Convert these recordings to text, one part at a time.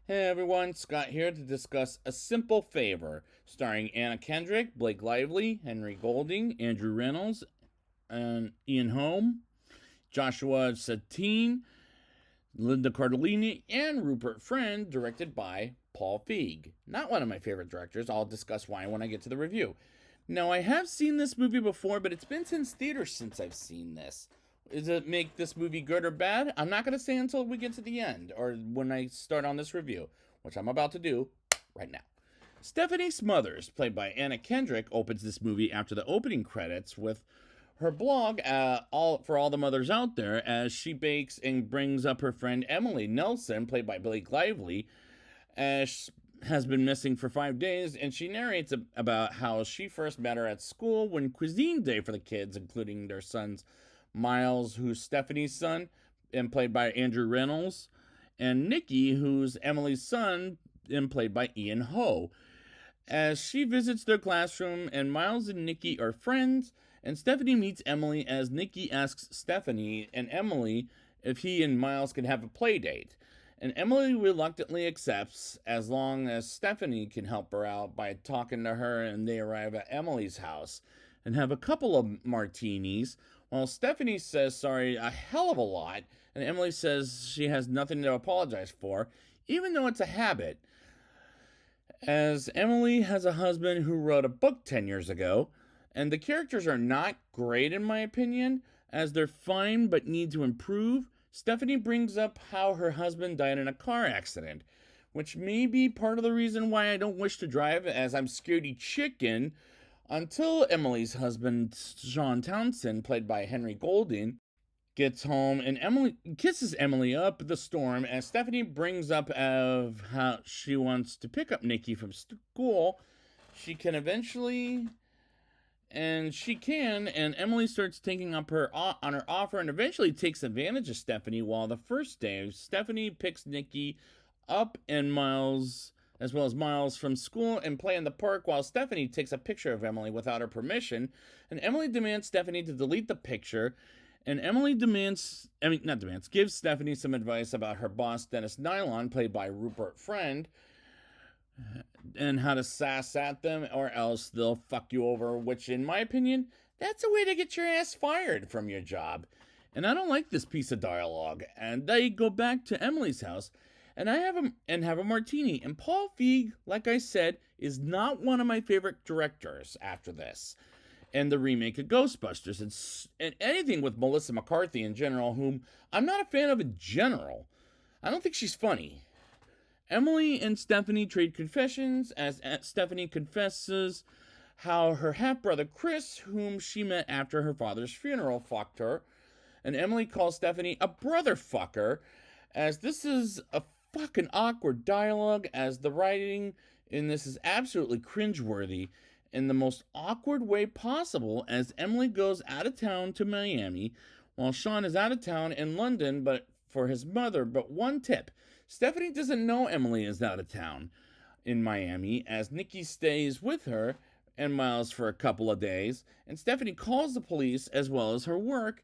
Hey everyone, Scott here to discuss A Simple Favor, starring Anna Kendrick, Blake Lively, Henry Golding, Andrew Reynolds, and Ian Holm, Joshua Satine, Linda Cardellini, and Rupert Friend, directed by Paul Feig. Not one of my favorite directors. I'll discuss why when I get to the review. Now, I have seen this movie before, but it's been since theaters since I've seen this. Does it make this movie good or bad? I'm not going to say until we get to the end or when I start on this review, which I'm about to do right now. Stephanie Smothers, played by Anna Kendrick, opens this movie after the opening credits with her blog for all the mothers out there as she bakes and brings up her friend Emily Nelson, played by Blake Lively, as has been missing for 5 days, and she narrates about how she first met her at school when cuisine day for the kids, including their sons Miles, who's Stephanie's son, and played by Andrew Reynolds, and Nicky, who's Emily's son, and played by Ian Ho. As she visits their classroom, and Miles and Nicky are friends, and Stephanie meets Emily as Nicky asks Stephanie and Emily if he and Miles can have a play date. And Emily reluctantly accepts as long as Stephanie can help her out by talking to her, and they arrive at Emily's house and have a couple of martinis while Stephanie says sorry a hell of a lot, and Emily says she has nothing to apologize for, even though it's a habit. As Emily has a husband who wrote a book 10 years ago, and the characters are not great in my opinion, as they're fine but need to improve. Stephanie brings up how her husband died in a car accident, which may be part of the reason why I don't wish to drive, as I'm scaredy chicken, until Emily's husband, Sean Townsend, played by Henry Golding, gets home and Emily kisses Emily up the storm as Stephanie brings up of how she wants to pick up Nicky from school. She can eventually, and she can, and Emily starts taking up her on her offer and eventually takes advantage of Stephanie. While the first day, Stephanie picks Nicky up and Miles, as well as Miles, from school and play in the park, while Stephanie takes a picture of Emily without her permission, and Emily demands Stephanie to delete the picture. And Emily gives Stephanie some advice about her boss, Dennis Nylon, played by Rupert Friend, and how to sass at them or else they'll fuck you over, which, in my opinion, that's a way to get your ass fired from your job. And I don't like this piece of dialogue. And they go back to Emily's house, and have a martini. And Paul Feig, like I said, is not one of my favorite directors after this and the remake of Ghostbusters, and anything with Melissa McCarthy in general, whom I'm not a fan of in general. I don't think she's funny. Emily and Stephanie trade confessions as Stephanie confesses how her half-brother Chris, whom she met after her father's funeral, fucked her, and Emily calls Stephanie a brother fucker, as this is a fucking awkward dialogue, as the writing in this is absolutely cringeworthy in the most awkward way possible, as Emily goes out of town to Miami while Sean is out of town in London but for his mother. But one tip, Stephanie doesn't know Emily is out of town in Miami, as Nicky stays with her and Miles for a couple of days, and Stephanie calls the police as well as her work,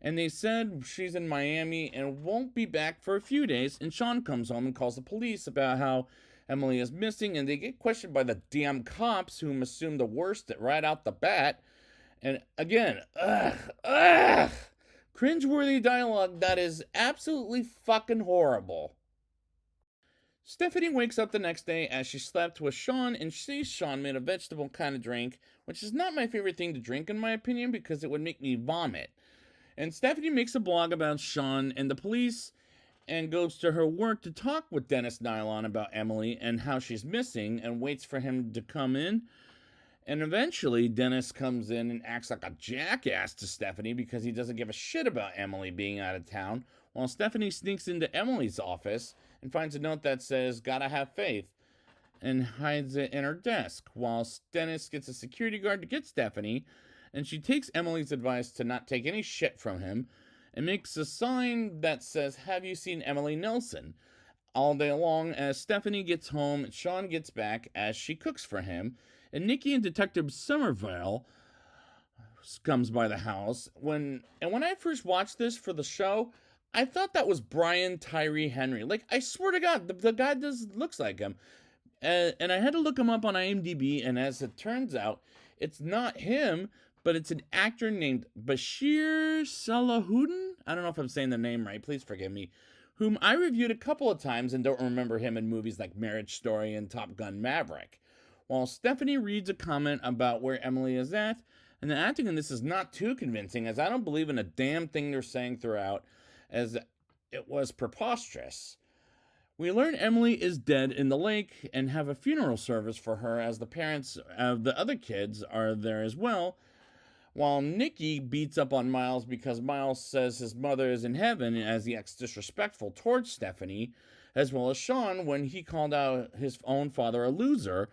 and they said she's in Miami and won't be back for a few days, and Sean comes home and calls the police about how Emily is missing, and they get questioned by the damn cops, whom assume the worst right out the bat. And again, cringeworthy dialogue that is absolutely fucking horrible. Stephanie wakes up the next day as she slept with Sean and sees Sean made a vegetable kind of drink, which is not my favorite thing to drink in my opinion because it would make me vomit. And Stephanie makes a blog about Sean and the police and goes to her work to talk with Dennis Nylon about Emily and how she's missing, and waits for him to come in. And eventually, Dennis comes in and acts like a jackass to Stephanie because he doesn't give a shit about Emily being out of town, while Stephanie sneaks into Emily's office and finds a note that says, "Gotta have faith," and hides it in her desk, while Dennis gets a security guard to get Stephanie, and she takes Emily's advice to not take any shit from him, and makes a sign that says, "Have you seen Emily Nelson?" all day long. As Stephanie gets home, Sean gets back as she cooks for him, and Nicky and Detective Somerville comes by the house. When I first watched this for the show, I thought that was Brian Tyree Henry. Like, I swear to God, the guy looks like him. And I had to look him up on IMDb, and as it turns out, it's not him, but it's an actor named Bashir Salahuddin. I don't know if I'm saying the name right. Please forgive me. Whom I reviewed a couple of times and don't remember him in movies like Marriage Story and Top Gun Maverick. While Stephanie reads a comment about where Emily is at, and the acting in this is not too convincing, as I don't believe in a damn thing they're saying throughout, as it was preposterous. We learn Emily is dead in the lake and have a funeral service for her, as the parents of the other kids are there as well, while Nicky beats up on Miles because Miles says his mother is in heaven, as he acts disrespectful towards Stephanie, as well as Sean when he called out his own father a loser,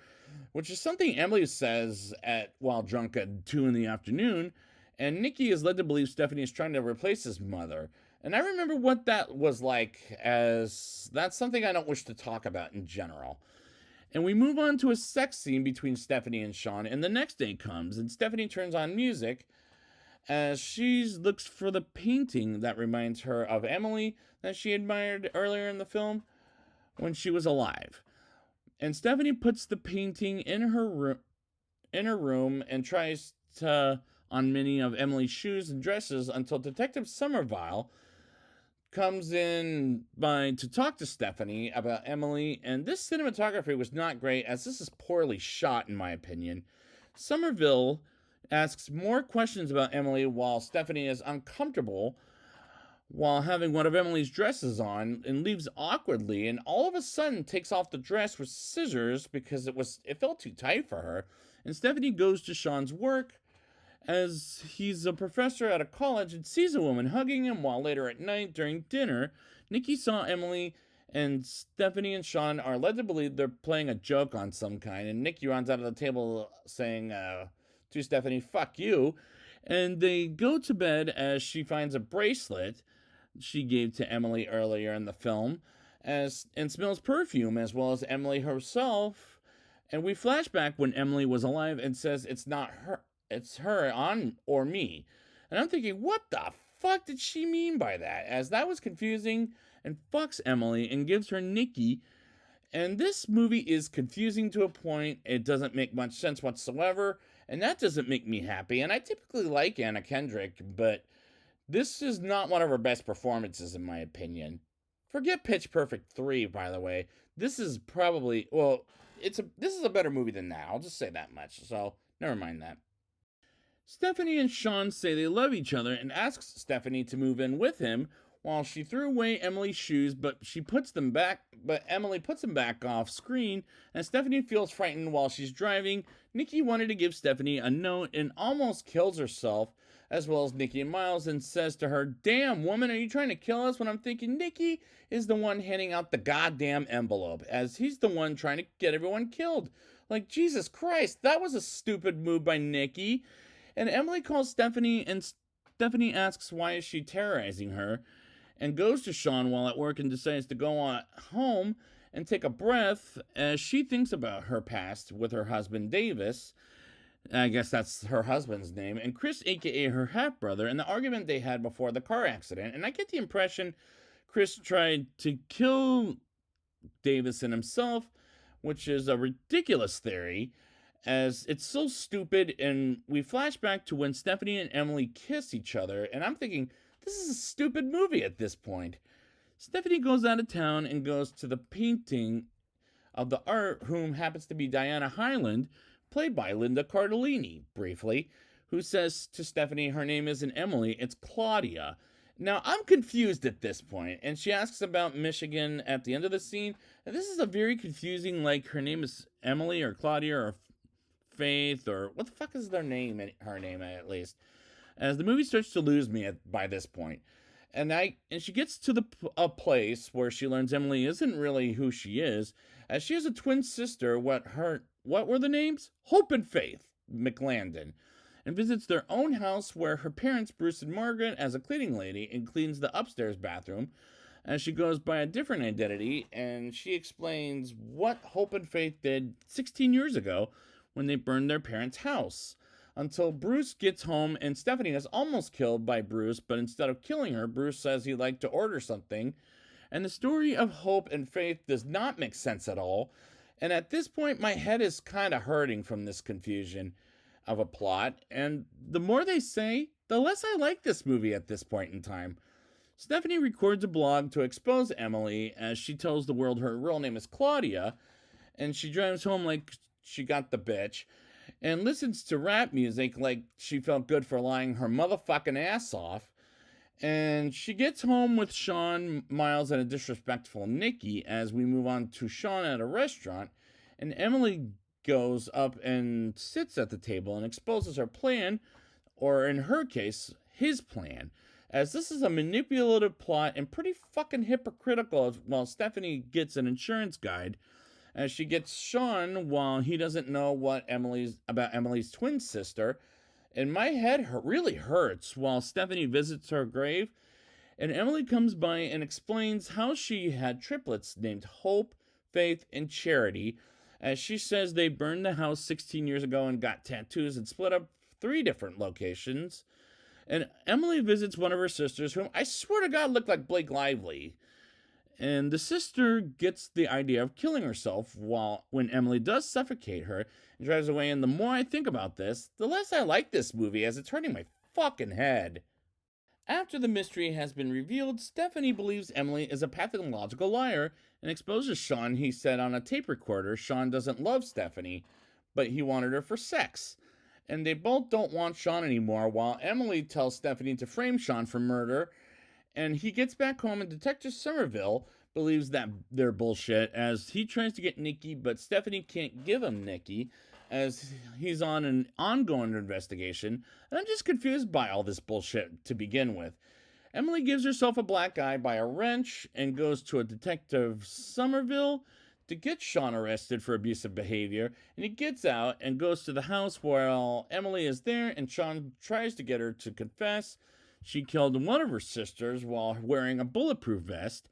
which is something Emily says while drunk at 2 in the afternoon, and Nicky is led to believe Stephanie is trying to replace his mother. And I remember what that was like, as that's something I don't wish to talk about in general. And we move on to a sex scene between Stephanie and Sean, and the next day comes, and Stephanie turns on music as she looks for the painting that reminds her of Emily that she admired earlier in the film when she was alive. And Stephanie puts the painting in her room and tries to on many of Emily's shoes and dresses until Detective Somerville comes in to talk to Stephanie about Emily, and this cinematography was not great, as this is poorly shot in my opinion. Somerville asks more questions about Emily while Stephanie is uncomfortable while having one of Emily's dresses on, and leaves awkwardly, and all of a sudden takes off the dress with scissors because it felt too tight for her. And Stephanie goes to Sean's work, as he's a professor at a college, and sees a woman hugging him, while later at night during dinner, Nicky saw Emily, and Stephanie and Sean are led to believe they're playing a joke on some kind, and Nicky runs out of the table saying to Stephanie, "Fuck you," and they go to bed as she finds a bracelet she gave to Emily earlier in the film, and smells perfume, as well as Emily herself. And we flash back when Emily was alive and says it's not her, it's her on or me. And I'm thinking, what the fuck did she mean by that? As that was confusing, and fucks Emily and gives her Nicky. And this movie is confusing to a point. It doesn't make much sense whatsoever, and that doesn't make me happy. And I typically like Anna Kendrick, but this is not one of her best performances, in my opinion. Forget Pitch Perfect 3, by the way. This is probably, well, this is a better movie than that. I'll just say that much. So, never mind that. Stephanie and Sean say they love each other and asks Stephanie to move in with him, while she threw away Emily's shoes, but Emily puts them back off screen, and Stephanie feels frightened while she's driving. Nicky wanted to give Stephanie a note and almost kills herself, as well as Nicky and Miles, and says to her, "Damn, woman, are you trying to kill us?" When I'm thinking Nicky is the one handing out the goddamn envelope, as he's the one trying to get everyone killed. Like, Jesus Christ, that was a stupid move by Nicky. And Emily calls Stephanie, and Stephanie asks why is she terrorizing her, and goes to Sean while at work and decides to go on home and take a breath as she thinks about her past with her husband Davis. I guess that's her husband's name, and Chris, aka her half-brother, and the argument they had before the car accident. And I get the impression Chris tried to kill Davis and himself, which is a ridiculous theory, as it's so stupid. And we flash back to when Stephanie and Emily kiss each other, and I'm thinking, this is a stupid movie at this point. Stephanie goes out of town and goes to the painting of the art, whom happens to be Diana Hyland, played by Linda Cardellini, briefly, who says to Stephanie her name isn't Emily, it's Claudia. Now, I'm confused at this point, and she asks about Michigan at the end of the scene, and this is a very confusing, like, her name is Emily or Claudia or Faith, or what the fuck is her name at least, as the movie starts to lose me by this point. And she gets to a place where she learns Emily isn't really who she is, as she has a twin sister. What were the names? Hope and Faith McLandon, and visits their own house where her parents, Bruce and Margaret, as a cleaning lady, and cleans the upstairs bathroom, as she goes by a different identity. And she explains what Hope and Faith did 16 years ago when they burned their parents' house. until Bruce gets home and Stephanie is almost killed by Bruce, but instead of killing her, Bruce says he'd like to order something. And the story of hope and faith does not make sense at all. And at this point, my head is kind of hurting from this confusion of a plot. And the more they say, the less I like this movie at this point in time. Stephanie records a blog to expose Emily as she tells the world her real name is Claudia, and she drives home like she got the bitch, and listens to rap music like she felt good for lying her motherfucking ass off. And she gets home with Sean, Miles, and a disrespectful Nikki as we move on to Sean at a restaurant. And Emily goes up and sits at the table and exposes her plan, or in her case, his plan. As this is a manipulative plot and pretty fucking hypocritical while Stephanie gets an insurance guide, as she gets Sean while he doesn't know what about Emily's twin sister. And my head really hurts while Stephanie visits her grave. And Emily comes by and explains how she had triplets named Hope, Faith, and Charity. As she says they burned the house 16 years ago and got tattoos and split up 3 different locations. And Emily visits one of her sisters, whom I swear to God looked like Blake Lively. And the sister gets the idea of killing herself when Emily does suffocate her and drives away. And the more I think about this, the less I like this movie, as it's hurting my fucking head. After the mystery has been revealed, Stephanie believes Emily is a pathological liar and exposes Sean. He said on a tape recorder Sean doesn't love Stephanie, but he wanted her for sex. And they both don't want Sean anymore, while Emily tells Stephanie to frame Sean for murder. And he gets back home, and Detective Somerville believes that they're bullshit as he tries to get Nikki, but Stephanie can't give him Nikki as he's on an ongoing investigation. And I'm just confused by all this bullshit to begin with. Emily gives herself a black eye by a wrench and goes to a Detective Somerville to get Sean arrested for abusive behavior, and he gets out and goes to the house while Emily is there, and Sean tries to get her to confess she killed one of her sisters while wearing a bulletproof vest.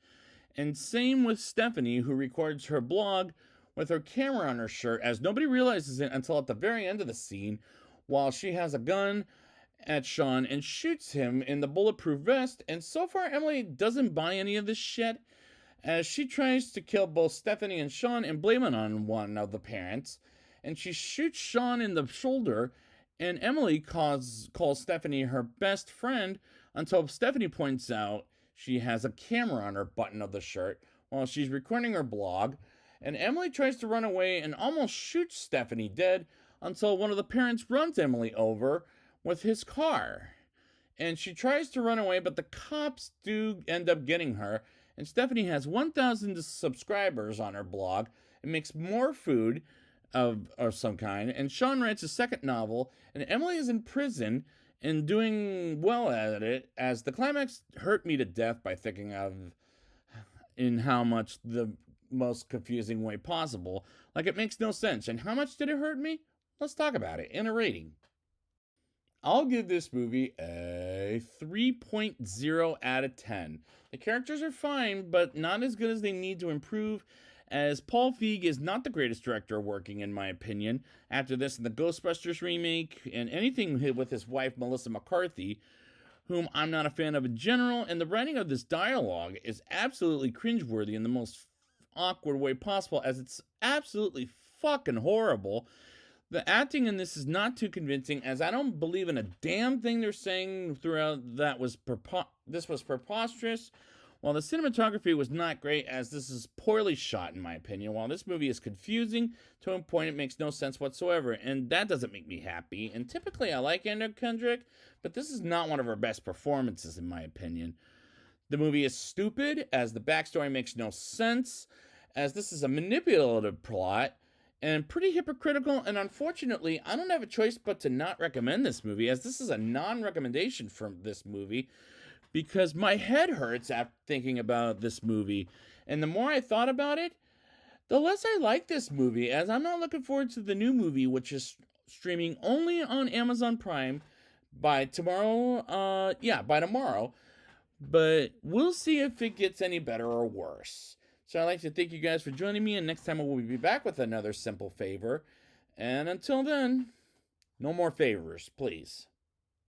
And same with Stephanie, who records her blog with her camera on her shirt, as nobody realizes it until at the very end of the scene, while she has a gun at Sean and shoots him in the bulletproof vest. And so far, Emily doesn't buy any of this shit, as she tries to kill both Stephanie and Sean and blame it on one of the parents. And she shoots Sean in the shoulder, and Emily calls Stephanie her best friend until Stephanie points out she has a camera on her button of the shirt while she's recording her blog. And Emily tries to run away and almost shoots Stephanie dead until one of the parents runs Emily over with his car. And she tries to run away, but the cops do end up getting her. And Stephanie has 1,000 subscribers on her blog and makes more food of some kind. And Sean writes a second novel, and Emily is in prison and doing well at it, as the climax hurt me to death by thinking of in how much the most confusing way possible. Like, it makes no sense. And how much did it hurt me? Let's talk about it in a rating. I'll give this movie a 3.0 out of 10. The characters are fine, but not as good as they need to improve, as Paul Feig is not the greatest director working, in my opinion. After this, the Ghostbusters remake, and anything with his wife, Melissa McCarthy, whom I'm not a fan of in general, and the writing of this dialogue is absolutely cringeworthy in the most awkward way possible, as it's absolutely fucking horrible. The acting in this is not too convincing, as I don't believe in a damn thing they're saying throughout. This was preposterous, while the cinematography was not great, as this is poorly shot in my opinion. While this movie is confusing to a point, it makes no sense whatsoever, and that doesn't make me happy. And typically I like Anna Kendrick, but this is not one of her best performances in my opinion. The movie is stupid, as the backstory makes no sense, as this is a manipulative plot and pretty hypocritical, and unfortunately, I don't have a choice but to not recommend this movie, as this is a non-recommendation from this movie, because my head hurts after thinking about this movie. And the more I thought about it, the less I like this movie, as I'm not looking forward to the new movie, which is streaming only on Amazon Prime by tomorrow. By tomorrow. But we'll see if it gets any better or worse. So I'd like to thank you guys for joining me, and next time we'll be back with another simple favor. And until then, No more favors, please.